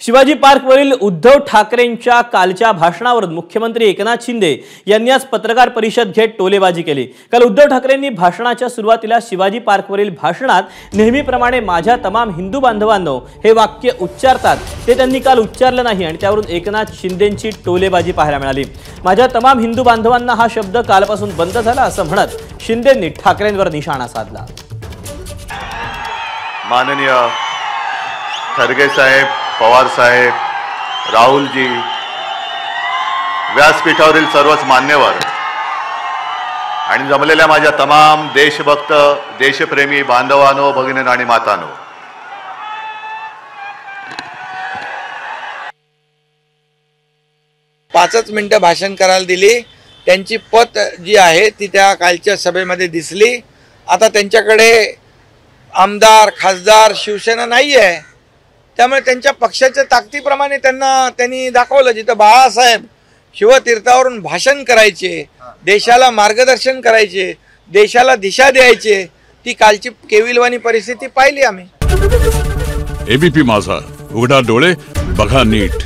शिवाजी पार्कवरील उद्धव ठाकरेंच्या कालच्या भाषणावर मुख्यमंत्री एकनाथ शिंदे यांनी आज पत्रकार परिषद घेत टोलेबाजी केली। काल उद्धव ठाकरेंनी भाषणाच्या सुरुवातीला शिवाजी पार्कवरील भाषणात नेहमीप्रमाणे माझ्या तमाम हिंदू बांधवांनो हे वाक्य उच्चारतात ते त्यांनी काल उच्चारलं नाही आणि त्यावरून एकनाथ शिंदेंची टोलेबाजी पाहायला मिळाली। माझ्या तमाम हिंदू बांधवांना हा शब्द कालपासून बंद झाला असं म्हणत शिंदेंनी ठाकरेंवर निशाणा साधला। माननीय खरगे साहेब, पवार साहेब, राहुल जी, व्यासपीठावरील सर्वच मान्यवर आणि जमलेल्या माझ्या तमाम देशभक्त देशप्रेमी बांधवांनो, भगिनींनो आणि मातांनो, पाचच मिनिटं भाषण करायला दिली। त्यांची पत जी आहे ती त्या कालच्या सभेमध्ये दिसली। आता त्यांच्याकडे आमदार खासदार शिवसेना नाही आहे, त्यामुळे त्यांच्या पक्षाच्या ताकदीप्रमाणे त्यांनी दाखवलं। जिथं बाळासाहेब शिवतीर्थावरून भाषण करायचे, देशाला मार्गदर्शन करायचे, देशाला दिशा द्यायचे, ती कालची केविलवाणी परिस्थिती पाहिली आम्ही। एबीपी माझा, उघडा डोळे बघा नीट।